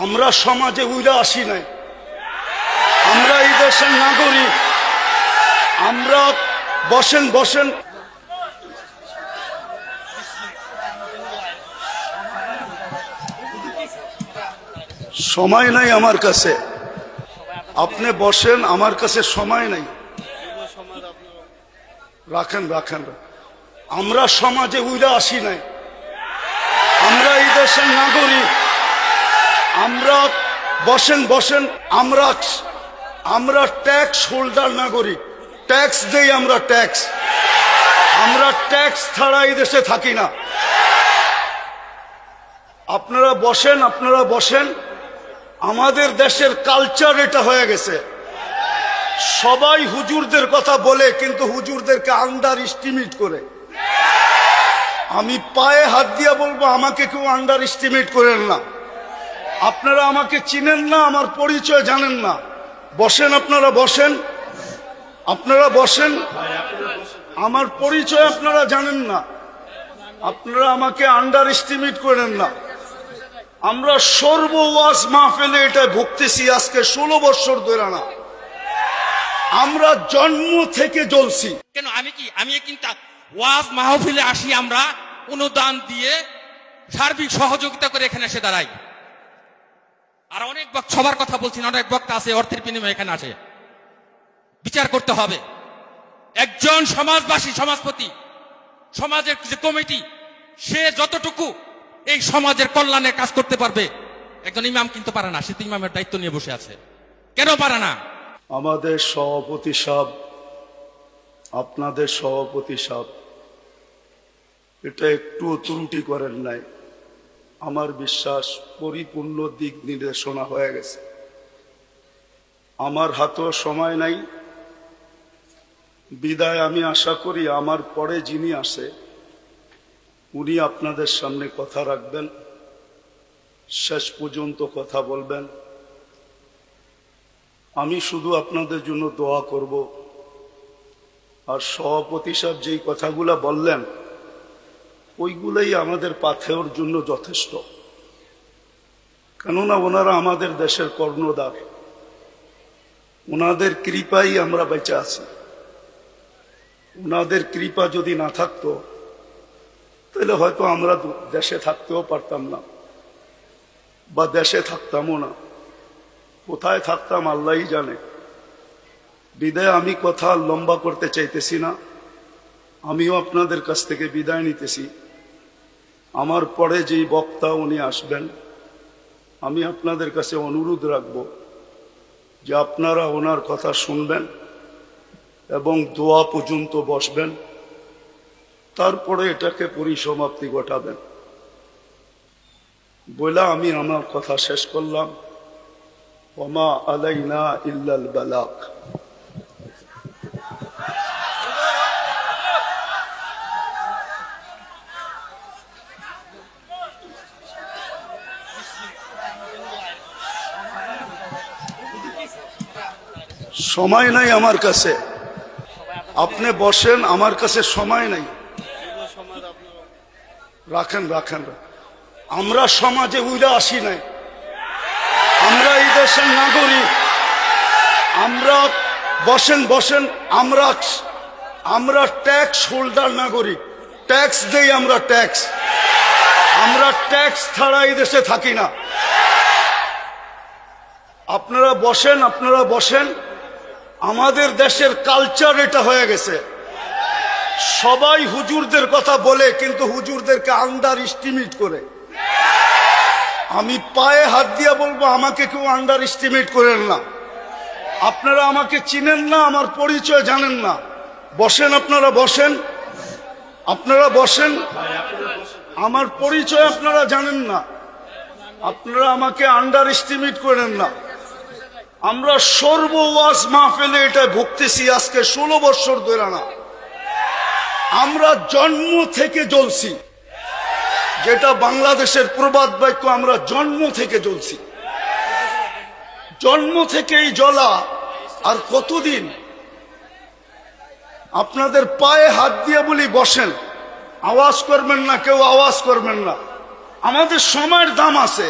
আমরা সমাজে উইরা আসি নাই, আমরা এই দেশের নাগরিক। আমরা বসেন বসেন, সময় নাই আমার কাছে, আপনি বসেন, আমার কাছে সময় নাই। রাখেন রাখেন, আমরা সমাজে উইরা আসি নাই, আমরা এই দেশের নাগরিক। আমরা বসেন বসেন, আমরা ট্যাক্স হোল্ডার নাগরিক, ট্যাক্স দেই আমরা, ট্যাক্স। আমরা ট্যাক্স ছাড়া এই দেশে থাকি না। আপনারা বসেন, আপনারা বসেন। আমাদের দেশের কালচার এটা হয়ে গেছে, সবাই হুজুরদের কথা বলে কিন্তু হুজুরদেরকে আন্ডার এস্টিমেট করে। আমি পায়ে হাত দিয়া বলবো, আমাকে কেউ আন্ডার এস্টিমেট করেন না। আপনারা আমাকে চিনেন না, আমার পরিচয় জানেন না। বসেন, আপনারা বসেন, আপনারা বসেন। আমার পরিচয় আপনারা জানেন না, আপনারা আমাকে আন্ডার এস্টিমেট করেন না। আমরা সর্ব ওয়াজ মাহফিলে এটা ভুগতেছি আজকে 16 বছর ধরে না। আমরা জন্ম থেকে জ্বলছি। কেন আমি কিন্তু ওয়াজ মাহফিলে আসি, আমরা অনুদান দিয়ে সার্বিক সহযোগিতা করে এখানে এসে দাঁড়াই। আর অনেক সবার কথা বলছি না, অনেক বক্তা আছে অর্থের বিনিময়ে এখানে আসে। বিচার করতে হবে। একজন সমাজবাসী, সমাজপতি, সমাজের যে কমিটি, সে যতটুকু এই সমাজের কল্যাণে কাজ করতে পারবে, একজন ইমাম কিন্তু পারে না। সে তো ইমামের দায়িত্ব নিয়ে বসে আছে, কেন পারে না? আমাদের সভাপতি সাহেব, আপনাদের সভাপতি সাহেব এটা একটু ত্রুটি করেন নাই। আমার বিশ্বাস পরিপূর্ণ দিক নির্দেশনা হয়ে গেছে। আমার হাতেও সময় নাই, বিদায় আমি আশা করি আমার পরে যিনি আসে উনি আপনাদের সামনে কথা রাখবেন, শেষ পর্যন্ত কথা বলবেন। আমি শুধু আপনাদের জন্য দোয়া করব। আর সভাপতি সাহেব যেই কথাগুলা বললেন ওইগুলাই আমাদের পাথেওর জন্য যথেষ্ট, কেননা ওনারা আমাদের দেশের কর্ণধার। ওনাদের কৃপাই আমরা বেঁচে আছি। ওনাদের কৃপা যদি না থাকতো তাহলে হয়তো আমরা দেশে থাকতেও পারতাম না, বা দেশে থাকতামও না। কোথায় থাকতাম আল্লাহই জানে। বিদায় আমি কথা লম্বা করতে চাইতেছি না। আমিও আপনাদের কাছ থেকে বিদায় নিতেছি। আমার পরে যেই বক্তা উনি আসবেন, আমি আপনাদের কাছে অনুরোধ রাখব যে আপনারা ওনার কথা শুনবেন এবং দোয়া পর্যন্ত বসবেন, তারপরে এটাকে পরিসমাপ্তি ঘটাবেন। বলে আমি আমার কথা শেষ করলাম। ওমা আলাইনা ইল্লাল বালাগ। সময় নাই আমার কাছে, আপনি বসেন, আমার কাছে সময় নাই। রাখেন রাখেন, আমরা সমাজে উইরা আসি নাই, আমরা এই দেশের নাগরিক। আমরা বসেন বসেন, আমরা ট্যাক্স হোল্ডার নাগরিক, ট্যাক্স দেই আমরা, ট্যাক্স। আমরা ট্যাক্স ছাড়া এই দেশে থাকি না। আপনারা বসেন, আপনারা বসেন। আমাদের দেশের কালচার এটা হয়ে গেছে, সবাই হুজুরদের কথা বলে কিন্তু হুজুরদেরকে আন্ডার এস্টিমেট করে। আমি পায়ে হাত দিয়া বলবো, আমাকে কেউ আন্ডার এস্টিমেট করেন না। আপনারা আমাকে চিনেন না, আমার পরিচয় জানেন না। বসেন, আপনারা বসেন, আপনারা বসেন। আমার পরিচয় আপনারা জানেন না, আপনারা আমাকে আন্ডার এস্টিমেট করেন না। আমরা সর্ব ওয়াজ মাহফিলে এটা ভুগতেছি আজকে 16 বছর ধরে না। আমরা জন্ম থেকে জ্বলছি, যেটা বাংলাদেশের প্রবাদ বাক্য, আমরা জন্ম থেকে জ্বলছি। জন্ম থেকেই জ্বলা। আর কতদিন? আপনাদের পায়ে হাত দিয়ে বলি বসেন, আওয়াজ করবেন না, কেউ আওয়াজ করবেন না। আমাদের সময়ের দাম আছে।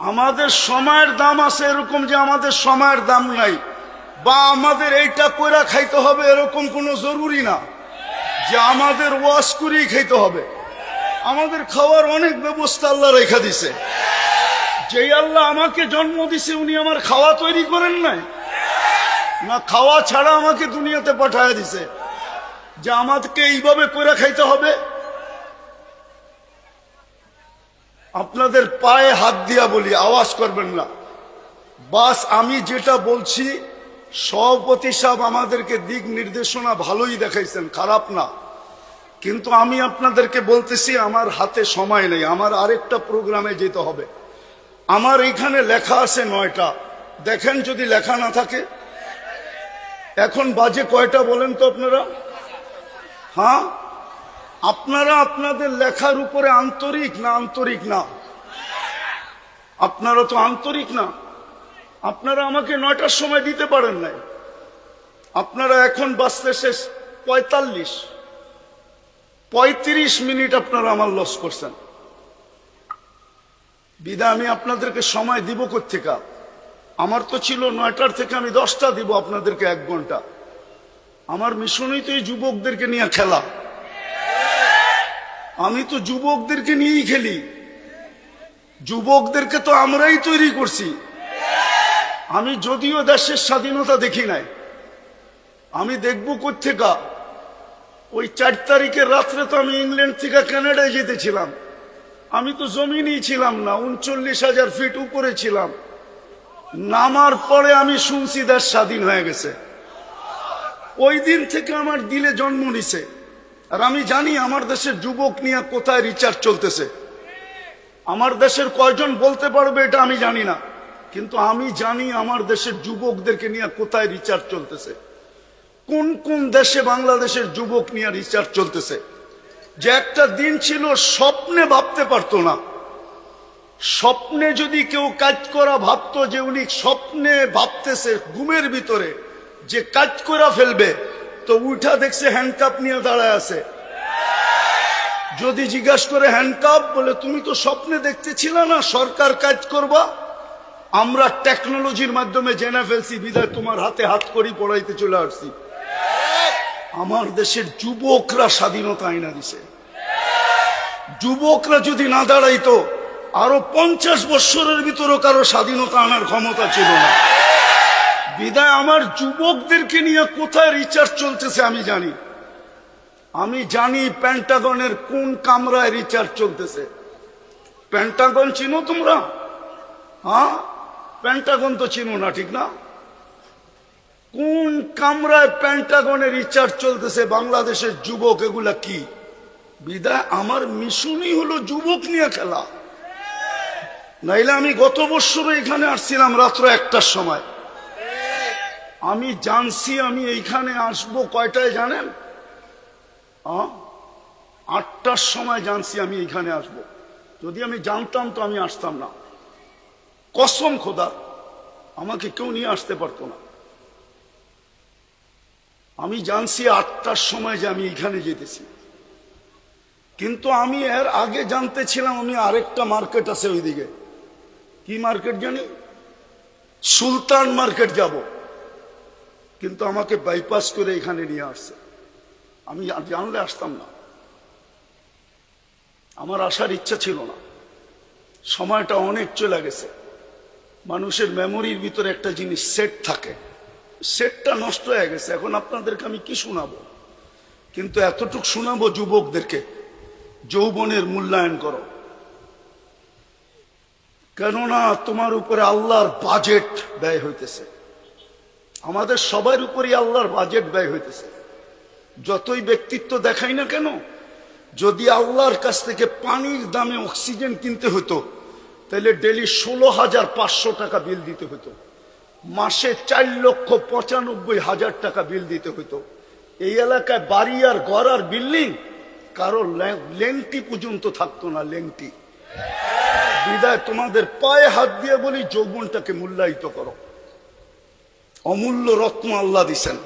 আমাদের সময়ের দাম আছে এরকম যে আমাদের সময়ের দাম নাই, বা আমাদের এইটা কইরা খাইতে হবে এরকম কোনো জরুরি না যে আমাদের ওয়াশ করেই খাইতে হবে। আমাদের খাওয়ার অনেক ব্যবস্থা আল্লাহ রেখা দিছে। যেই আল্লাহ আমাকে জন্ম দিছে উনি আমার খাওয়া তৈরি করেন নাই, না খাওয়া ছাড়া আমাকে দুনিয়াতে পাঠায় দিছে যে আমাদেরকে এইভাবে কইরা খাইতে হবে। আপনাদের পায়ে হাত দিয়া বলি, আওয়াজ করবেন না। বাস আমি যেটা বলছি, সভাপতি সাহেব আমাদেরকে দিক নির্দেশনা ভালোই দেখাইছেন, খারাপ না, কিন্তু আমি আপনাদেরকে বলতেছি আমার হাতে সময় নেই, আমার আরেকটা প্রোগ্রামে যেতে হবে। আমার এইখানে লেখা আছে 9টা, দেখেন যদি লেখা না থাকে। এখন বাজে কয়টা বলেন তো আপনারা? হ্যাঁ, আপনারা আপনাদের লেখার উপরে আন্তরিক না? আন্তরিক না? আপনারা তো আন্তরিক না। আপনারা আমাকে 9টার সময় দিতে পারেন নাই। আপনারা এখন বাঁচতে শেষ 35 মিনিট আপনারা আমার লস করছেন। বিদায় আমি আপনাদেরকে সময় দিব কোত্থেকে? আমার তো ছিল 9টার থেকে আমি 10টা দিব আপনাদেরকে 1 ঘন্টা। আমার মিশনই তো এই যুবকদেরকে নিয়ে খেলা। আমি তো যুবকদেরকে নিয়েই খেলি, যুবকদেরকে তো আমরাই তৈরি করছি। আমি যদিও দেশের স্বাধীনতা দেখি নাই, আমি দেখবো কোত্থেকে? ওই 4 তারিখের রাত্রে তো আমি ইংল্যান্ড থেকে কানাডায় যেতেছিলাম, আমি তো জমিনেই ছিলাম না, 39,000 ফিট উপরে ছিলাম। নামার পরে আমি শুনছি দেশ স্বাধীন হয়ে গেছে। ওই দিন থেকে আমার দিলে জন্ম নিছে। আর আমি জানি আমার দেশের যুবক নিয়ে কোথায় রিচার্জ চলতেছে। আমার দেশের কয়জন বলতে পারবে এটা আমি জানি না, কিন্তু আমি জানি আমার দেশের যুবকদেরকে নিয়ে কোথায় রিচার্জ চলতেছে, কোন কোন দেশে বাংলাদেশের যুবক নিয়ে রিচার্জ চলতেছে। যে একটা দিন ছিল স্বপ্নে ভাবতে পারতো না। স্বপ্নে যদি কেউ কাজ করা ভাবতো যে উনি স্বপ্নে ভাবতেছে ঘুমের ভিতরে যে কাজ করা ফেলবে, তো উঠা দেখছে হ্যান্ডকাপ নিয়ে দাঁড়ায় আছে। যদি জিজ্ঞাসা করে হ্যান্ডকাপ, বলে তুমি তো স্বপ্নে দেখতেছিল না সরকার কাজ করবা, আমরা টেকনোলজির মাধ্যমে জেনে ফেলছি, বিদায় তোমার হাতে হাত করি পড়াইতে চলে আসছি। আমার দেশের যুবকরা স্বাধীনতা আইনা দিছে। যুবকরা যদি না দাঁড়াইতো আরো 50 বছরের ভিতরও কারো স্বাধীনতা আনার ক্ষমতা ছিল না। বিদায় আমার যুবকদেরকে নিয়ে কোথায় রিচার্জ চলতেছে আমি জানি। আমি জানি পেন্টাগনের কোন কামরায় রিচার্জ চলতেছে। পেন্টাগন চিনো তোমরা? হ্যাঁ, পেন্টাগন তো চিনো না, ঠিক না? কোন কামরায় পেন্টাগনের রিচার্জ চলতেছে বাংলাদেশের যুবক, এগুলা কি? বিদায় আমার মিশনই হলো যুবক নিয়ে খেলা। নাইলে আমি গত বছর এখানে আসছিলাম রাত্র 1টার সময়। আমি জানছি আমি এইখানে আসবো কয়টায় জানেন? 8টার সময় জানছি আমি এইখানে আসবো। যদি আমি জানতাম তো আমি আসতাম না। কসম খোদা, আমাকে কেউ নিয়ে আসতে পারতো না। আমি জানছি 8টার সময় যে আমি এখানে যেতেছি, কিন্তু আমি এর আগে জানতে ছিলাম আমি আরেকটা মার্কেট আছে ওইদিকে। কি মার্কেট জানি? সুলতান মার্কেট যাব, কিন্তু আমাকে বাইপাস করে এখানে নিয়ে আসছে। আমি জানলে আসতাম না, আমার আসার ইচ্ছা ছিল না। সময়টা অনেক চলে গেছে। মানুষের মেমোরির ভিতরে একটা জিনিস সেট থাকে, সেটটা নষ্ট হয়ে গেছে। এখন আপনাদেরকে আমি কি শোনাবো? কিন্তু এতটুক শোনাবো যুবকদেরকে, যৌবনের মূল্যায়ন করো। কেননা তোমার উপরে আল্লাহর বাজেট ব্যয় হইতেছে। আমাদের সবার উপরই আল্লাহর বাজেট ব্যয় হইতেছে। যতই ব্যক্তিত্ব দেখাই না কেন, যদি আল্লাহর কাছ থেকে পানির দামে অক্সিজেন কিনতে হতো, তাহলে ডেলি 16,500 টাকা বিল দিতে হতো, মাসে 4,95,000 টাকা বিল দিতে হতো। এই এলাকায় বাড়ি আর ঘর আর বিল্ডিং কারো লেংটি পর্যন্ত থাকতো না, লেংটি। বিদায় তোমাদের পায়ে হাত দিয়ে বলি, যৌবনটাকে মূল্যায়িত করো। অমূল্য রত্ন আল্লাহ দিছেন।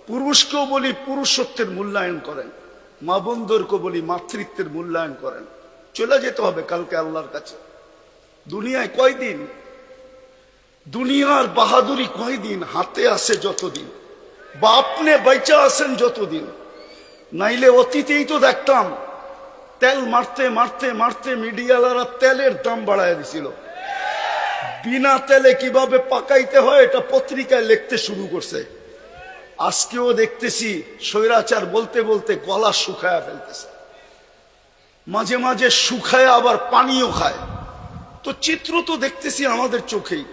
পুরুষকেও বলি পুরুষত্বের মূল্যায়ন করেন, মা বোনদেরকে বলি মাতৃত্বের মূল্যায়ন করেন। চলে যেতে হবে কালকে আল্লাহর কাছে। দুনিয়ায় কয়দিন? দুনিয়ার বাহাদুরি কয়দিন? হাতে আছে যতদিন, বা আপনি বেঁচে আছেন যতদিন। নাইলে অতীতেই তো দেখতাম তেল মারতে মারতে মারতে মিডিয়ালারা তেলের দাম বাড়ায় দিছিল। বিনা তেলে কিভাবে পাকাইতে হয় এটা পত্রিকায় লিখতে শুরু করছে। আজকেও দেখতেছি স্বৈরাচার বলতে বলতে গলা শুকায়া ফেলতেছে, মাঝে মাঝে শুকায় আবার পানিও খায়। তো চিত্র তো দেখতেছি আমাদের চোখেই।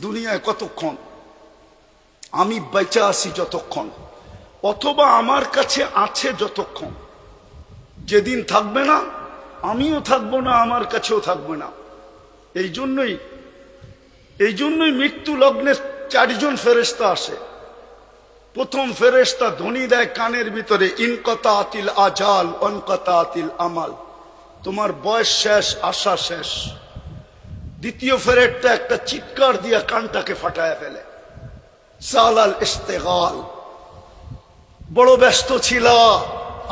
দুনিয়ায় কতক্ষণ? আমি বেঁচে আছি যতক্ষণ, অথবা আমার কাছে আছে যতক্ষণ। যেদিন থাকবে না, আমিও থাকবো না, আমার কাছেও থাকবে না। এই জন্যই মৃত্যু লগ্নে 4 জন ফেরেশতা আসে। প্রথম ফেরেশতা ধ্বনি দেয় কানের ভিতরে, ইনকাতাতিল আজাল অনকাতাতিল আমাল, তোমার বয়স শেষ, আশা শেষ। দ্বিতীয় ফেরেশতা একটা চিৎকার দিয়া কানটাকে ফাটায় ফেলে, সালাল ইস্তেগাল, বড় ব্যস্ত ছিল,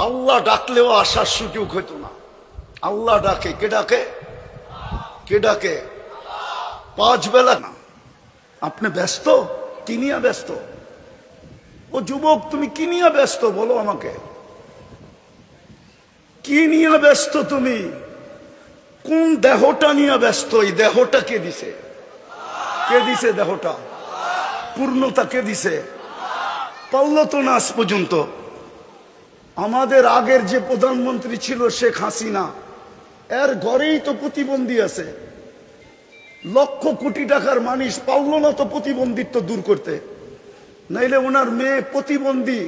আল্লাহ ডাকলেও আসার সুযোগ হতো না। আল্লাহ ডাকে, কে ডাকে? কে ডাকে? 5 বেলা না। আপনি ব্যস্ত, কি নিয়ে ব্যস্ত? ও যুবক, তুমি কি নিয়ে ব্যস্ত বলো আমাকে? কি নিয়ে ব্যস্ত তুমি? কোন দেহটা নিয়ে ব্যস্ত? এই দেহটা কে দিছে? কে দিছে দেহটা? পূর্ণতা কে দিছে? পারলো তো না আজ পর্যন্ত। আমাদের আগের যে প্রধানমন্ত্রী ছিল শেখ হাসিনা, এর ঘরেই তো প্রতিবন্ধী আছে। লক্ষ কোটি টাকার মানুষ পারল না তো প্রতিবন্ধিত্ব দূর করতে। নাইলে ওনার মেয়ে প্রতিবন্ধী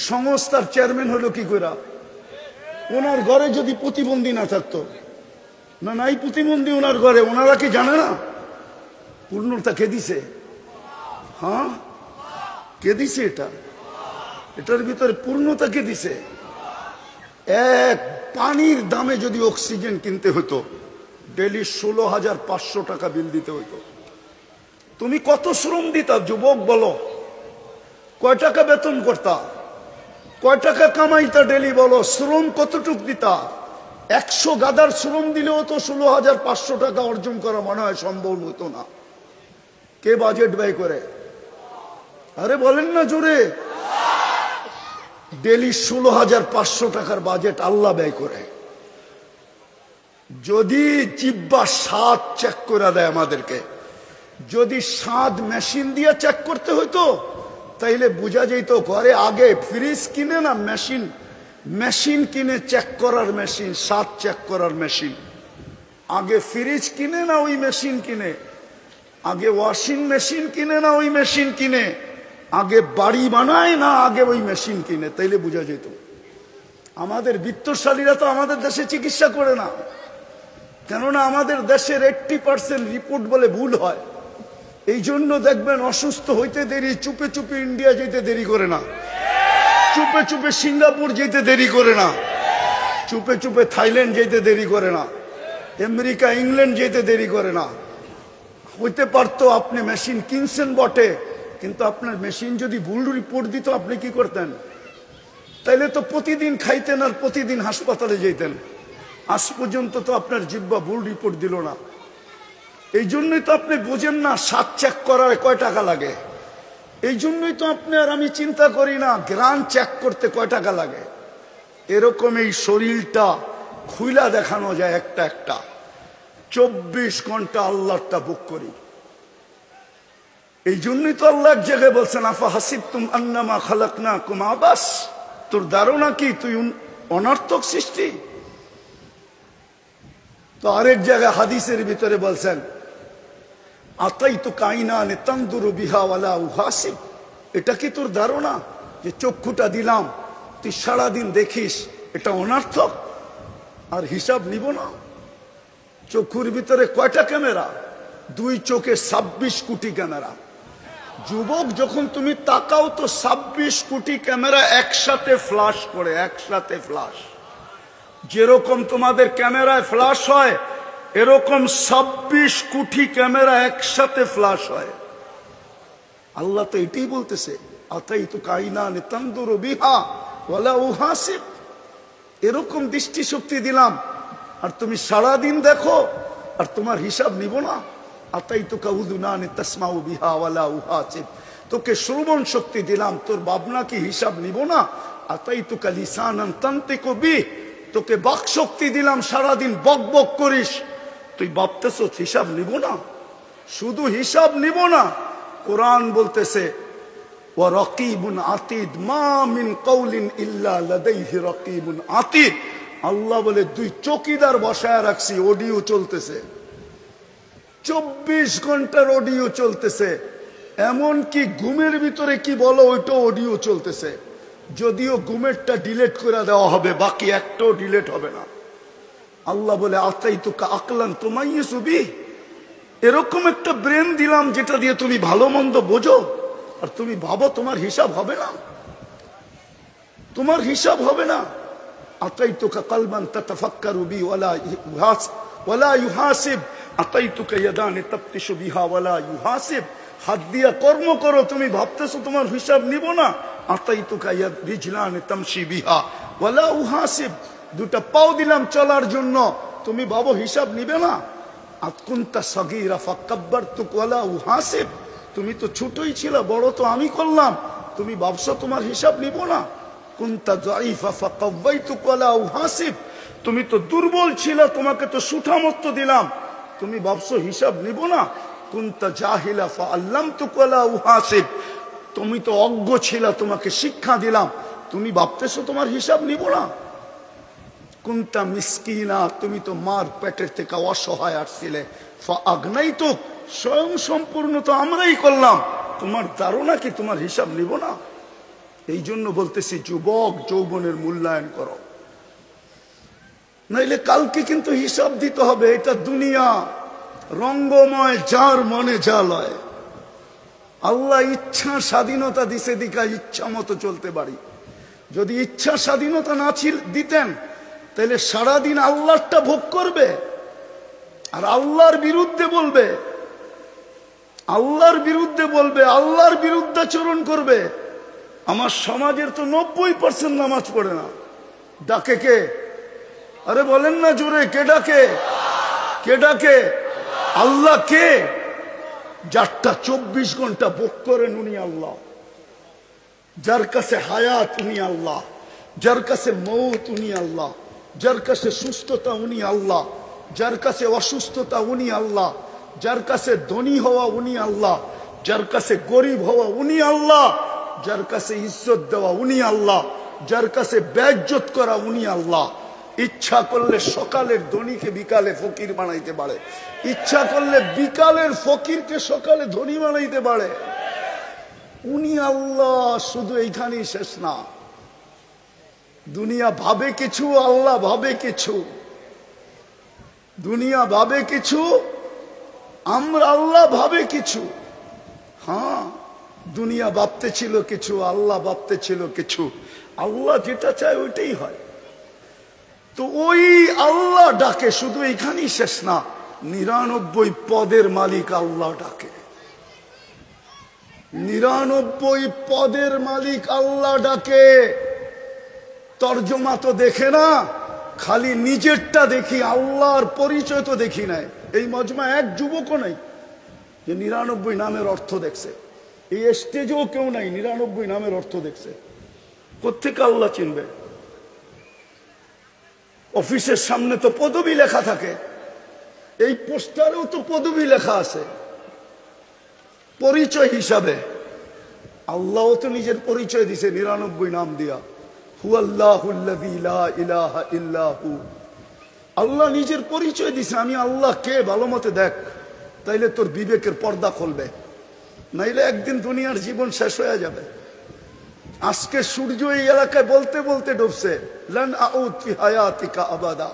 সংস্থার চেয়ারম্যান হলো কি করে? ওনার ঘরে যদি প্রতিবন্ধী না থাকতো, না নাই প্রতিবন্ধী ওনার ঘরে, ওনারা কি জানে না? পূর্ণতা কে দিছে? হ্যাঁ, কে দিছে? এটার ভিতরে পূর্ণতা কে দিছে? এক পানির দামে যদি অক্সিজেন কিনতে হতো, ডেলি 16,500 টাকা বিল দিতে হইতো। তুমি কত শ্রম দিতা যুবক বলো? কয় টাকা বেতন করতা? কয় টাকা কামাইতা ডেলি বলো? শ্রম কতটুক দিতা? 100 গাদার শ্রম দিলেও তো 16,500 টাকা অর্জন করা মনে হয় সম্ভব হতো না। কে বাজেট ব্যয় করে? আরে বলেন না জোরে। ডেলি 16,500 টাকার বাজেট আল্লাহ ব্যয় করে। যদি জিব্বা স্বাদ চেক করে দেয় আমাদেরকে, যদি স্বাদ মেশিন দিয়ে চেক করতে হইতো তাইলে বোঝা যেত ঘরে আগে ফ্রিজ কিনে না মেশিন কিনে চেক করার মেশিন, স্বাদ চেক করার মেশিন। আগে ফ্রিজ কিনে না ওই মেশিন কিনে, আগে ওয়াশিং মেশিন কিনে না ওই মেশিন কিনে, আগে বাড়ি বানায় না আগে ওই মেশিন কিনে, তাইলে বোঝা যেত। আমাদের বিত্তশালীরা তো আমাদের দেশে চিকিৎসা করে না, কেননা আমাদের দেশের 80% রিপোর্ট বলে ভুল হয়। এই জন্য দেখবেন অসুস্থ হইতে দেরি, চুপে চুপে ইন্ডিয়া যেতে দেরি করে না, চুপে চুপে সিঙ্গাপুর যেতে দেরি করে না, চুপে চুপে থাইল্যান্ড যেতে দেরি করে না, আমেরিকা ইংল্যান্ড যেতে দেরি করে না। হইতে পারতো আপনি মেশিন কিনছেন বটে, কিন্তু আপনার মেশিন যদি ভুল রিপোর্ট দিত আপনি কি করতেন? তাইলে তো প্রতিদিন খাইতেন আর প্রতিদিন হাসপাতালে যেতেন। আজ পর্যন্ত তো আপনার জিব্বা ভুল রিপোর্ট দিল না। এই জন্যই তো আপনি বোঝেন না স্বাদ চেক করার কয় টাকা লাগে। এই জন্যই তো আপনি আর আমি চিন্তা করি না গ্রান চেক করতে কয় টাকা লাগে। এরকম এই শরীরটা খুইলা দেখানো যায় একটা একটা। 24 ঘন্টা আল্লাহটা বুক করি। এই জন্যই তো আল্লাহ এক জায়গায় বলছেন, আফা হাসিবতুম আন্নামা খালাকনাকুম আবাস, তোর ধারণা কি তুই অনর্থক সৃষ্টি? তো আরেক জায়গায় হাদিসের ভিতরে বলছেন, আতাইতু কাইনানে তানদুরু বিহা ওয়ালা উহাসিব, এটা কি তোর ধারণা যে চক্ষুটা দিলাম তুই সারাদিন দেখিস, এটা অনর্থক আর হিসাব নিব না? চক্ষুর ভিতরে কয়টা ক্যামেরা? 2 চোখে 26 কোটি ক্যামেরা। যুবক, যখন তুমি তাকাও তো 26 কোটি ক্যামেরা একসাথে ফ্লাশ করে, একসাথে ফ্লাশ। যেরকম তোমাদের ক্যামেরায় ফ্লাশ হয় এরকম 26 কোটি ক্যামেরা একসাথে ফ্লাশ হয়। আল্লাহ তো এটাই বলতেছে, আতাইতু কাইনানে তানদুরু বিহা ওয়ালা উহাসিব, এরকম দৃষ্টিশক্তি দিলাম আর তুমি সারাদিন দেখো আর তোমার হিসাব নিব না? আতাইতুকা উযুনানি তাসমাউ বিহা ওয়ালা উহাসিব, তোকে শ্রবণ শক্তি দিলাম, তোর ভাবনা কি হিসাব নিব না? আতাইতুকা লিসানান তানতিকু বিহি, তোকে বাক শক্তি দিলাম, সারাদিন বক বক করিস, তুই ভাবতেছ হিসাব নিব না? শুধু হিসাব নিব না, কোরআন বলতেছে ওয়া রাকিবুন আতীদ, মা মিন কওলিন ইল্লা লাদাইহি রাকিবুন আতীদ। আল্লাহ বলে দুই চৌকিদার বসায় রাখছি, অডিও চলতেছে, 24 ঘন্টার অডিও চলতেছে। এমন কি ঘুমের ভিতরে কি বলো ওইটা অডিও চলতেছে, যদিও ঘুমেরটা ডিলিট করে দেওয়া হবে, বাকি একটাও ডিলিট হবে না। আল্লাহ বলে আতাইতুকা আকলান তুমাইয়িসু বিহি, এরকম একটা ব্রেন দিলাম যেটা দিয়ে তুমি ভালো মন্দ বোঝো, আর তুমি ভাবো তোমার হিসাব হবে না, তোমার হিসাব হবে না। আতাইতুকা কলবান তাতাফাক্কারু বি ওয়ালা ইউহাসিব, আতাইতুকা ইয়াদানি তাফতিশু বিহা ওয়ালা ইউহাসিব, হাত দিয়া কর্ম করো, তুমি ভাবতেছো তোমার হিসাব নিব না। আতাইতুকা ইয়াদ রিজলানি তামশি বিহা ওয়ালা উহাসিব, দুটা পাও দিলাম চলার জন্য, তুমি ভাবো হিসাব নিবে না। আতকুনতা সাগীরা ফাকাব্বারতুকা ওয়ালা উহাসিব, তুমি তো ছোটই ছিল, বড় তো আমি করলাম, তুমি ভাবছো তোমার হিসাব নিব না। কুনতা যায়ীফা ফাকাওয়াইতুকা ওয়ালা উহাসিব, তুমি তো দুর্বল ছিল, তোমাকে তো সুঠামত্ব দিলাম, তুমি ভাবছো হিসাব নিব না। কুনতা জাহিলা ফাআল্লামতুকা ওয়ালা উহাসিব, তুমি তো অজ্ঞ ছিল, তোমাকে শিক্ষা দিলাম, তুমি ভাবতেছো তোমার হিসাব নিব না। কুনতা মিসকিনা, তুমি তো মার পেটের থেকে অসহায় আসছিলে, ফাআগনাইতুক, স্বয়ং সম্পূর্ণ তো আমরাই করলাম, তোমার ধারণা কি তোমার হিসাব নিব না? এই জন্য বলতেছি যুবক যৌবনের মূল্যায়ন করো, নাইলে কালকে কিন্তু হিসাব দিতে হবে। এটা দুনিয়া রঙ্গময়, যার মনে যা লয়। আল্লাহ ইচ্ছা স্বাধীনতা দিছে, দিকা ইচ্ছা মতো চলতে পারি। যদি ইচ্ছা স্বাধীনতা না দিতেন তাহলে সারাদিন আল্লাহরটা ভোগ করবে আর আল্লাহর বিরুদ্ধে বলবে, আল্লাহর বিরুদ্ধে বলবে, আল্লাহর বিরুদ্ধাচরণ করবে। আমার সমাজের তো 90% নামাজ পড়ে না, ডাকে কে? আরে বলেন না জোরে, কে ডাকে? কে ডাকে? আল্লাহ। কে? যারটা 24 ঘন্টা ভোগ করেন উনি আল্লাহ, যার কাছে হায়াত উনি আল্লাহ, যার কাছে মৌত উনি আল্লাহ, যার কাছে সুস্থতা উনি আল্লাহ, যার কাছে অসুস্থতা উনি আল্লাহ, যার কাছে ধনী হওয়া উনি আল্লাহ, যার কাছে গরিব হওয়া উনি আল্লাহ, যার কাছে ইজ্জত দেওয়া উনি আল্লাহ, যার কাছে বেইজ্জত করা উনি আল্লাহ। ইচ্ছা করলে সকালের ধনীকে বিকালে ফকির বানাইতে পারে, ইচ্ছা করলে বিকালের ফকিরকে সকালে ধনী বানাইতে পারে। উনি আল্লাহ, শুধু এইখানেই শেষ না। দুনিয়া ভাবে কিছু, আল্লাহ ভাবে কিছু। দুনিয়া ভাবে কিছু, আমরা আল্লাহ ভাবে কিছু। হ্যাঁ, দুনিয়া ভাবতে ছিল কিছু, আল্লাহ ভাবতে ছিল কিছু। আল্লাহ যেটা চায় ওইটাই হয়। তো ওই আল্লাহ ডাকে, শুধু এখানেই শেষ না, 99 পদের মালিক আল্লাহ ডাকে। 99 পদের মালিক আল্লাহ ডাকে। তর্জমা তো দেখে না, খালি নিজেরটা দেখি, আল্লাহর পরিচয় তো দেখি নাই। এই মজমা এক যুবকও নাই যে 99 নামের অর্থ দেখছে। এই স্টেজেও কেউ নাই 99 নামের অর্থ দেখছে। কোত্থেকে আল্লাহ চিনবে? অফিসের সামনে তো পদবি লেখা থাকে, এই পোস্টারেও তো পদবি লেখা আছে পরিচয় হিসাবে। আল্লাহও তো নিজের পরিচয় দিছে 99 নাম দিয়া, হুয়াল্লাহুল্লাযী লা ইলাহা ইল্লাহু। আল্লাহ নিজের পরিচয় দিছে, আমি আল্লাহ কে ভালো মতে দেখ, তাইলে তোর বিবেকের পর্দা খুলবে, নাইলে একদিন দুনিয়ার জীবন শেষ হয়ে যাবে। আজকে সূর্য এই এলাকায় বলতে বলতে ডুবছে, লান আউদ ফি হায়াতিকা আবাদা।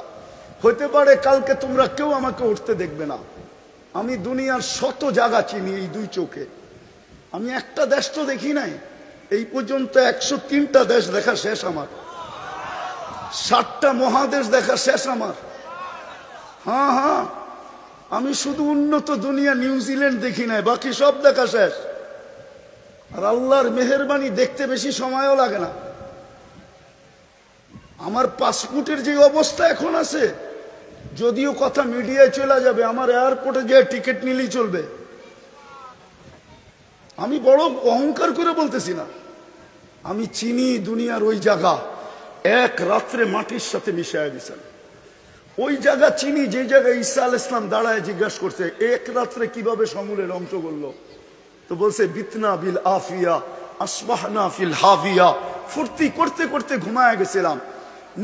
হতে পারে কালকে তোমরা কেউ আমাকে উঠতে দেখবে না। আমি দুনিয়ার শত জায়গা চিনি এই দুই চোখে, আমি একটা দেশ তো দেখি নাই। এই পর্যন্ত 103টা দেশ দেখা শেষ আমার, 60টা মহাদেশ দেখা শেষ আমার। হ্যাঁ হ্যাঁ, আমি শুধু উন্নত দুনিয়া নিউজিল্যান্ড দেখি নাই, বাকি সব দেখা শেষ। আর আল্লাহর মেহেরবানি, দেখতে বেশি সময়ও লাগে না। আমার পাসপোর্টের যে অবস্থা এখন আছে, যদিও কথা মিডিয়ায় চলে যাবে, আমার এয়ারপোর্টে যে টিকিট নিলেই চলবে। আমি বড় অহংকার করে বলতেছি না, আমি চিনি দুনিয়ার ওই জায়গা, এক রাত্রে মাটির সাথে মিশায় দিয়েছেন। ওই জায়গা চিনি যে জায়গায় ঈসা আলাইহিস সালাম দাঁড়ায় জিজ্ঞাসা করছে এক রাত্রে কিভাবে সমূলে ধ্বংস করলো, তো বলছে বিতনা বিল আফিয়া আসবাহনা ফিল হাভিয়া। ফুর্তি করতে করতে ঘুমায় গেছিলাম,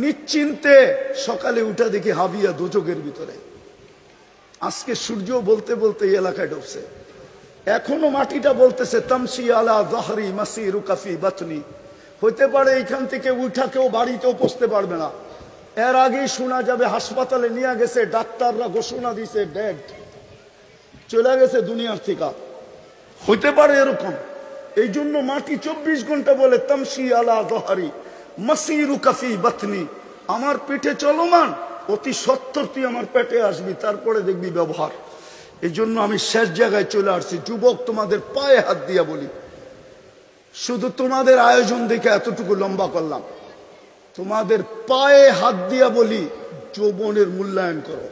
নিশ্চিন্তে সকালে উঠে দেখি হাবিয়া দোজখের ভিতরে। আজকে সূর্য বলতে বলতে এই এলাকায় ঢুকছে, এখনো মাটিটা বলতেছে তামসি আলা যাহরি মাসিরুকা ফি বাতনি। হইতে পারে এইখান থেকে উঠা কেউ বাড়িতেও পৌঁছতে পারবে না, এর আগেই শোনা যাবে হাসপাতালে নিয়ে গেছে, ডাক্তাররা ঘোষণা দিছে ডেড, চলে গেছে দুনিয়ার থেকে। হইতে পারে এরকম। এই জন্য মাটি 24 ঘন্টা বলে তামসি আলা যাহরি মাসিরুকা ফি বাতনি, আমার পিঠে চলমান, অতি সত্বর তুই আমার পেটে আসবি, তারপরে দেখবি ব্যবহার। এই জন্য আমি শেষ জায়গায় চলে আসছি। যুবক, তোমাদের পায়ে হাত দিয়া বলি, শুধু তোমাদের আয়োজন দেখে এতটুকু লম্বা করলাম, তোমাদের পায়ে হাত দিয়া বলি যৌবনের মূল্যায়ন করো।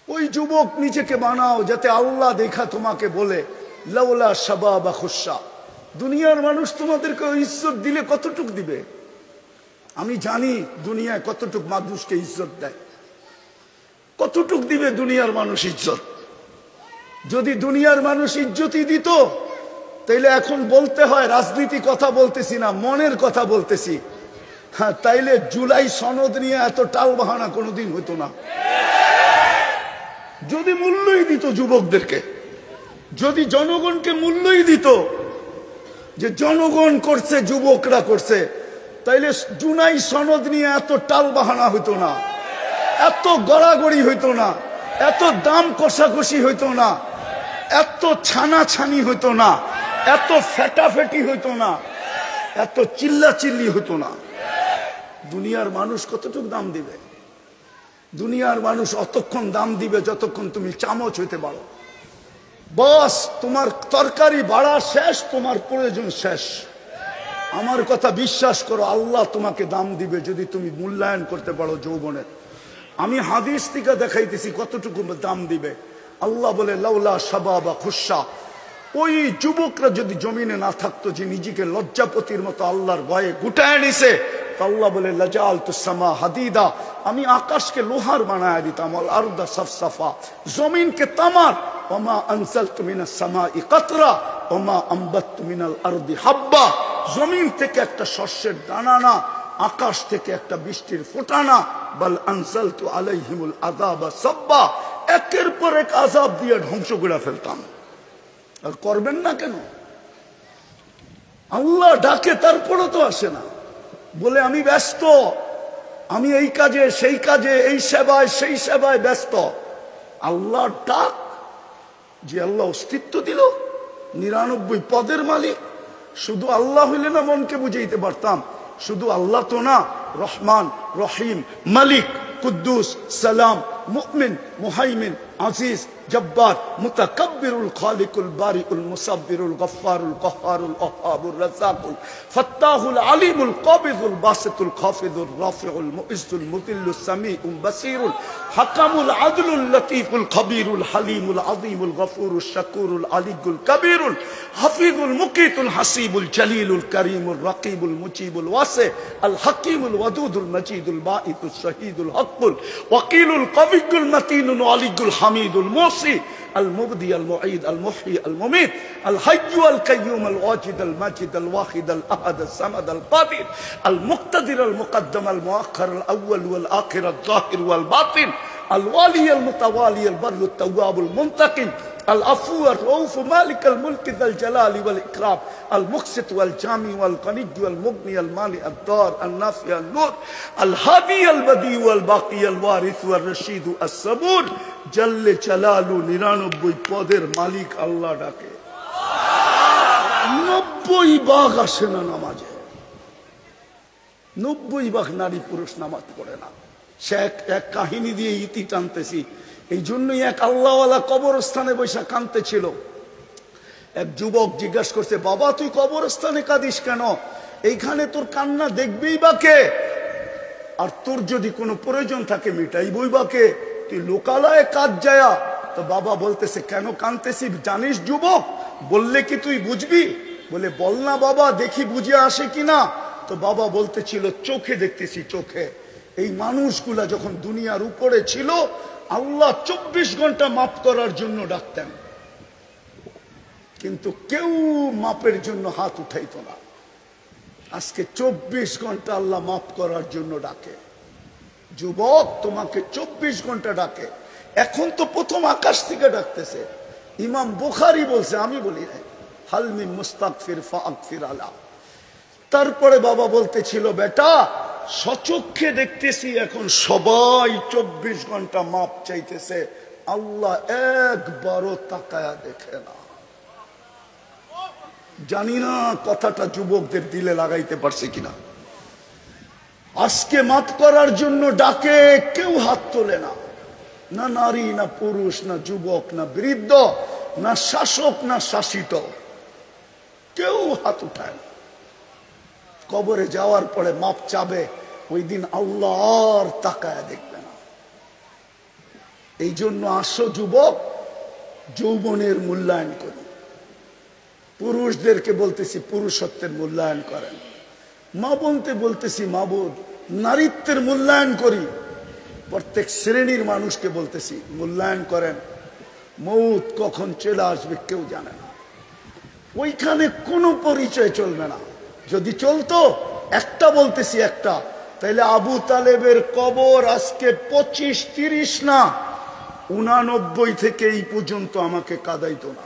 ওই যুবক নিজেকে বানাও যাতে আল্লাহ দেখা তোমাকে বলে লাউলা শাবাবা খুশা। দুনিয়ার মানুষ তোমাদেরকে ইজ্জত দিলে কতটুক দিবে? আমি জানি দুনিয়ায় কতটুক মানুষকে ইজ্জত দেয়, কতটুক দিবে দুনিয়ার মানুষ ইজ্জত। যদি দুনিয়ার মানুষ ইজ্জতই দিত, তাইলে এখন বলতে হয় রাজনীতি কথা বলতেছি না, মনের কথা বলতেছি। হ্যাঁ, তাইলে জুলাই সনদ নিয়ে এত টাল বাহানা কোনোদিন হতো না। যদি মূল্যই দিত যুবকদেরকে, যদি জনগণকে মূল্যই দিত যে জনগণ করছে, যুবকরা করছে, তাইলে জুলাই সনদ নিয়ে এত টাল বাহানা হইতো না, এত গড়াগড়ি হইতো না, এত দাম কষাকষি হইতো না, এত ছানাছানি হইতো না, এত ফেটাফেটি হইতো না, এত চিল্লাচিল্লি হইতো না। দুনিয়ার মানুষ কতটুকু দাম দিবে? দুনিয়ার মানুষ অতক্ষণ দাম দিবে যতক্ষণ তুমি চামচ হইতে পারো। বস, তোমার তরকারি বাড়া শেষ, তোমার প্রয়োজন শেষ। আমার কথা বিশ্বাস করো, আল্লাহ তোমাকে দাম দিবে যদি তুমি মূল্যায়ন করতে পারো যৌবনের। আমি হাদিস থেকে দেখাইতেছি কতটুকু দাম দিবে। আল্লাহ বলে লাউলা শাবাবা খুশা। ওই যুবকরা যদি জমিনে না থাকতো, যে নিজেকে লজ্জাপতির মতো আল্লাহর ভয়ে গুটায় নিছে, আল্লাহ বলে লাজালতু সামা হাদিদা, আমি আকাশকে লোহার বানায় দিতাম, আল আরদা সাফসাফা, জমিনকে তামার, ওমা আনজালতু মিনাস সামাই কাতরা ওমা আমবাততু মিনাল আরদি হাব্বা। জমিন থেকে একটা শস্যের দানা না, আকাশ থেকে একটা বৃষ্টির ফোঁটা না, বাল আনজালতু আলাইহিমুল আযাবা সাব্বা, একের পর এক আযাব দিয়ে ধ্বংস করে ফেলতাম। আর করবেন না কেন? আল্লাহ ডাকে, তারপরও তো আসে না, বলে আমি ব্যস্ত, আমি এই কাজে সেই কাজে, এই সেবায় সেই সেবায় ব্যস্ত। আল্লাহ ডাক, যে আল্লাহ অস্তিত্ব দিল, 99 পদের মালিক। শুধু আল্লাহ হইলে না মনকে বুঝাইতে পারতাম, শুধু আল্লাহ তো না, রহমান, রহিম, মালিক, কুদ্দুস, সালাম, মুমিন, মুহাইমিন, আজিজ, জব্বার, মুতাকাব্বিরুল খালিকুল বারিউল মুসাব্বিরুল গফফারুল কহ্হারুল ওয়াহ্হাবুর রাজ্জাকুল ফাত্তাহুল আলিমুল কাবিদুল বাসিতুল খাফিদুর রাফিউল মুইজ্জুল মুদিল্লুস সামিউল বাসিরুল হাকামুল আদলুল লতীফুল খবীরুল হালিমুল আযীমুল গফুরুশ শাকুরুল আলিয়ুল কবীরুল হাফিজুল মুকিতুল হাসিবুল জলিলুল করিমুল রাকিবুল মুজিবুল ওয়াসি আল হাকিমুল ওয়াদুদুল মজিদুল বাঈতুস শহীদুল হকুল ওয়াকিলুল কবিয়ুল মতিনুল আলিয়ুল হামিদুল মুসি المبدي المعيد المحيي المميت الحي القيوم الواجد الماجد الواحد الأحد الصمد القادر المقتدر المقدم المؤخر الأول والآخر الظاهر والباطن الوالي المتوالي البر التواب المنتقم العفو الرؤوف مالك الملك ذا الجلال والإكرام المقسط والجامع والغني والمغني المانع الضار النافع النور الهادي البديع والباقي الوارث والرشيد الصبور جل جلاله 99 পদের মালিক আল্লাহ ডাকে। 90 ভাগ আসে না নামাজে, 90 ভাগ নারী পুরুষ নামাজ পড়ে না। সে এক কাহিনী দিয়ে ইতি টানতেছি। এই জন্যই এক আল্লাহওয়ালা কবরস্থানে বৈশা কাঁদতে ছিল। এক যুবক জিজ্ঞাসা করছে, বাবা তুই কবরস্থানে কাঁদিস কেন? এইখানে তোর কান্না দেখবেই বা কে? আর তোর যদি কোনো প্রয়োজন থাকে মিটাই বইবাকে, তুই লোকালয়ে কাজ যায়া। তো বাবা বলতেছে কেন কানতেছি জানিস যুবক? বললে কি তুই বুঝবি? বলে বল না বাবা, দেখি বুঝে আসে কিনা। তো বাবা বলতেছিল চোখে দেখতেছি, চোখে। এই মানুষগুলা যখন দুনিয়ার উপরে ছিল, আল্লাহ 24 ঘন্টা মাফ করার জন্য ডাকতেন, কিন্তু কেউ মাপের জন্য হাত উঠাইতো না। আজকে 24 ঘন্টা আল্লাহ মাফ করার জন্য ডাকে। যুবক, তোমাকে 24 ঘন্টা ডাকে। এখন তো প্রথম আকাশ থেকে ডাকতেছে। ইমাম বুখারী বলছে, আমি বলি নাই, হালমি মুস্তাগফির ফাগফির আলা। তারপরে বাবা বলতেছিল বেটা, সচক্ষে দেখতেছি এখন সবাই 24 ঘন্টা মাপ চাইতেছে, আল্লাহ একবারও তাকায়া দেখে না। জানি না কথাটা যুবকদের দিলে লাগাইতে পারছে কিনা। আজকে মাফ করার জন্য ডাকে, কেউ হাত তোলে না, না নারী, না পুরুষ, না যুবক, না বৃদ্ধ, না শাসক, না শাসিত, কেউ হাত উঠায় না। কবরে যাওয়ার পরে মাপ চাবে, ওই দিন আল্লাহ আর তাকায় দেখবে না। এই জন্য আসো যুবক, যৌবনের মূল্যায়ন করি। পুরুষদেরকে বলতেছি পুরুষত্বের মূল্যায়ন করেন। মা বোনতে বলতেছি মা বোন, নারীত্বের মূল্যায়ন করি। প্রত্যেক শ্রেণীর মানুষকে বলতেছি মূল্যায়ন করেন। মৌত কখন চলে আসবে কেউ জানে না। ওইখানে কোনো পরিচয় চলবে না। যদি চলতো, একটা বলতেছি একটা, তাইলে আবু তালেবের কবর আজকে 25-30 না, 89 থেকে এই পর্যন্ত আমাকে কাঁদাইতো না।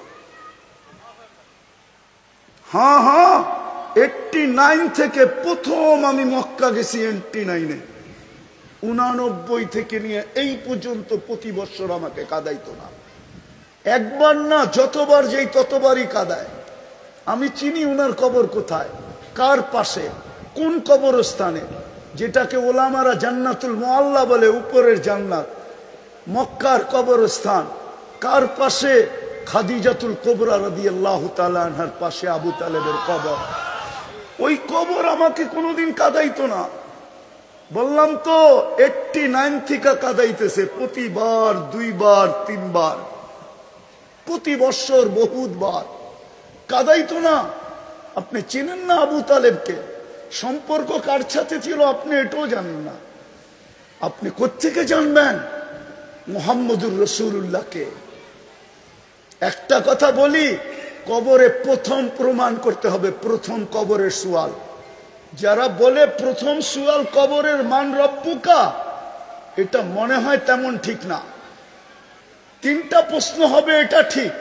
হ্যাঁ হ্যাঁ, 89 থেকে প্রথম আমি মক্কা গেছি 89-এ। 89 থেকে নিয়ে এই পর্যন্ত প্রতি বছর আমাকে কাঁদাইতো না। একবার না, যতবার যেই ততবারই কাঁদায়। আমি চিনি উনার কবর কোথায়, কার পাশে, কোন কবরস্থানে, যেটাকে ওলামারা জান্নাতুল মুআল্লা বলে, উপরের জান্নাত, মক্কার কবরস্থান। কার পাশে? খাদিজাতুল কুবরা রাদিয়াল্লাহু তাআলা আনহার পাশে আবু তালেবের কবর। ওই কবর আমাকে কোনোদিন কাঁদাইতো না। বললাম তো 89 থেকে কাঁদাইতেছে, প্রতিবার 2 বার 3 বার, প্রতি বছর বহুতবার কাঁদাইতো না। আপনি চেনেন না আবু তালেবকে? সম্পর্ক কার সাথে ছিল আপনি এটাও জানেন না। আপনি কোত্থেকে জানবেন মুহাম্মদুর রাসূলুল্লাহকে? একটা কথা বলি, কবরে প্রথম প্রমাণ করতে হবে, প্রথম কবরের সুয়াল। যারা বলে প্রথম সুয়াল কবরের মান রব্বুকা, এটা মনে হয় তেমন ঠিক না। 3টা প্রশ্ন হবে, এটা ঠিক,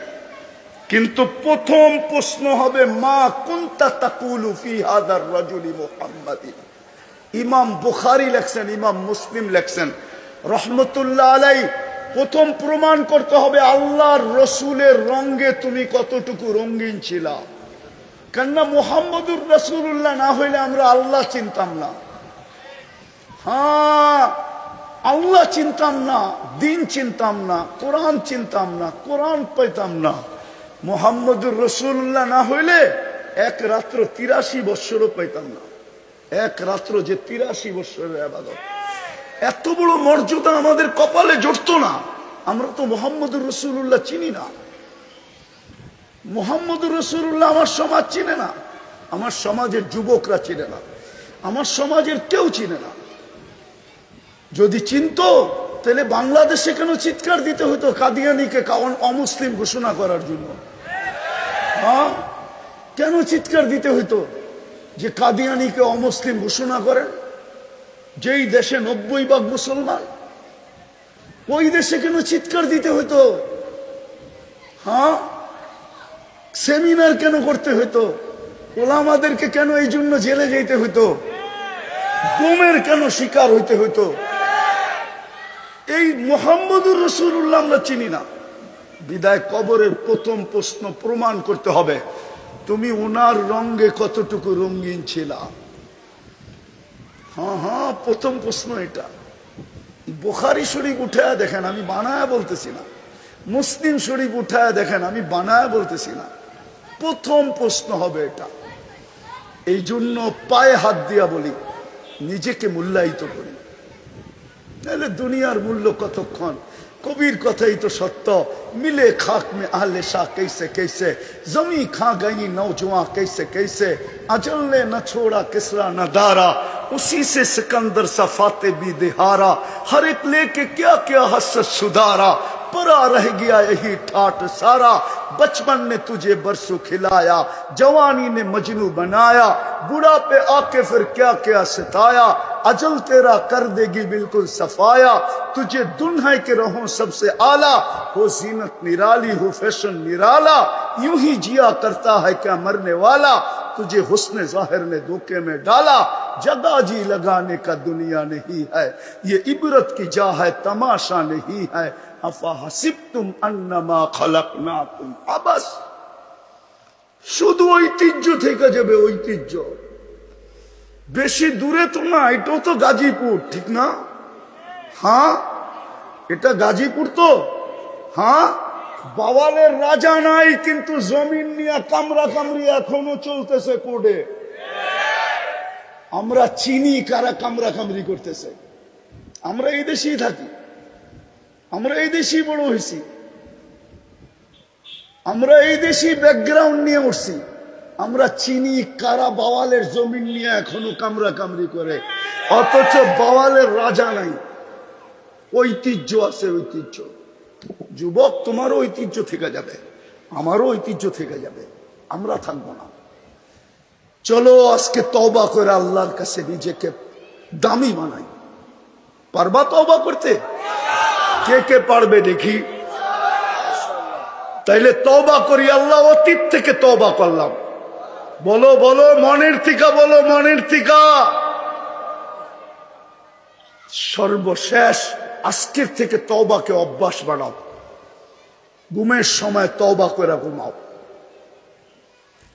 কিন্তু প্রথম প্রশ্ন হবে মা কুনতা তাকুলু ফি হাদার রাজুলি মুহাম্মাদিন। ইমাম বুখারী লেখছেন, ইমাম মুসলিম লেখছেন রহমতুল্লাহ আলাইহি। প্রথম প্রমাণ করতে হবে আল্লাহর রসুলের রঙে তুমি কতটুকু রঙিন ছিলা। কেননা মুহাম্মদুর রাসূলুল্লাহ না হইলে আমরা আল্লাহ চিনতাম না। হ্যাঁ, আল্লাহ চিনতাম না, দিন চিনতাম না, কোরআন চিনতাম না, কোরআন পাইতাম না। মুহাম্মদুর রাসূলুল্লাহ না হইলে এক রাত্র 83 বৎসরও পাইতাম না। এক রাত্র যে 83 বৎসরের ইবাদত, এত বড় মর্যাদা আমাদের কপালে জড়তো না। আমরা তো মুহাম্মদুর রাসূলুল্লাহ চিনি না। মুহাম্মদুর রাসূলুল্লাহ আমার সমাজ চিনে না, আমার সমাজের যুবকরা চিনে না, আমার সমাজের কেউ চিনে না। যদি চিনতো তাহলে বাংলাদেশে কেন চিৎকার দিতে হতো কাদিয়ানীকে অমুসলিম ঘোষণা করার জন্য? হ্যাঁ, কেন চিৎকার দিতে হতো যে কাদিয়ানীকে অমুসলিম ঘোষণা করেন? যেই দেশে 90% মুসলমান, ওই দেশে কেন চিৎকার দিতে হতো? হ্যাঁ, সেমিনার কেন করতে হতো? ওলামাদেরকে কেন এই জন্য জেলে যেতে হতো? গুমের কেন শিকার হইতে হতো? এই মুহাম্মদুর রাসূলুল্লাহ আমরা চিনি না। বিদায় কবরের প্রথম প্রশ্ন প্রমাণ করতে হবে তুমি উনার রঙে কতটুকু রঙিন ছিলা। হ্যাঁ হ্যাঁ, প্রথম প্রশ্ন এটা। বুখারী শরীফ উঠায় দেখেন, আমি বানায় বলতেছি না। মুসলিম শরীফ উঠায় দেখেন, আমি বানায় বলতেছি না। প্রথম প্রশ্ন হবে এটা। এই জন্য পায়ে হাত দিয়া বলি, নিজেকে মূল্যায়িত করি। নাহলে দুনিয়ার মূল্য কতক্ষণ। কবির কথাই তো সত্য, মিলে খাক মে আহলে শাহ कैसे कैसे, जमी खा गई नौजवान कैसे कैसे, अजल ने न छोड़ा किसरा न दारा, उसी से सिकंदर सा फाते भी दिहारा, हर एक लेके क्या क्या हसरत सुधारा, परा रह गया यही ठाट सारा, बचपन ने तुझे बरसों खिलाया, जवानी ने मजनू बनाया, बुढ़ापे आके फिर क्या क्या सताया, अजल तेरा कर देगी बिल्कुल सफाया, तुझे दुल्हन के रहो सबसे आला, हो जीनत निराली हो फैशन निराला, यूं ही जिया करता है क्या मरने वाला, तुझे हुस्न जाहिर ने धोखे में डाला, जगह जी लगाने का दुनिया नहीं है, ये इबरत की जा है तमाशा नहीं है, अफा हसिबतुम अन्नमा खलकनाकुम अबस। শুধু ঐতিহ্য থেকে যাবে, ঐতিহ্য বেশি দূরে তো না, এটাও তো গাজীপুর, ঠিক না? হ্যাঁ, এটা গাজীপুর তো। হ্যাঁ, বাওয়ালের রাজা নাই, কিন্তু জমিন নিয়ে কামরা কামড়ি এখনো চলতেছে কোর্টে। আমরা চিনি কারা কামরা কামড়ি করতেছে। আমরা এই দেশেই থাকি, আমরা এই দেশেই বড় হয়েছি, আমরা এই দেশি ব্যাকগ্রাউন্ড নিয়ে উঠছি। আমরা চিনি কারা বাওয়ালের জমিন নিয়ে এখনো কামরা কামড়ি করে, অথচ বাওয়ালের রাজা নাই। ঐতিহ্য আছে, ঐতিহ্য। যুবক, তোমারও ঐতিহ্য থেকে যাবে, আমারও ঐতিহ্য থেকে যাবে, আমরা থাকবো না। চলো আজকে তওবা করে আল্লাহর কাছে নিজেকে দামি বানাই। পারবা তওবা করতে? কে কে পারবে দেখি? তাইলে তওবা করি। আল্লাহ, অতীত থেকে তওবা করলাম। বলো বলো, মনের থেকে বলো, মনের থেকে। সর্বশেষ আজকের থেকে তওবাকে অভ্যাস বানাও। ঘুমের সময় তওবা করে ঘুমাও,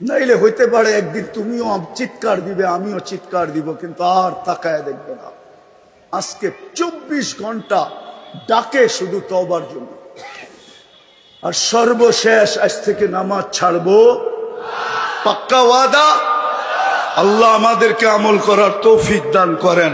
নাইলে হইতে পারে একদিন তুমিও চিৎকার দিবে, আমিও চিৎকার দিব, কিন্তু আর তাকায় দেখবে না। আজকে 24 ঘন্টা ডাকে শুধু তওবার জন্য। আর সর্বশেষ আজ থেকে নামাজ ছাড়বো, পাক্কা ওয়াদা। আল্লাহ আমাদেরকে আমল করার তৌফিক দান করেন।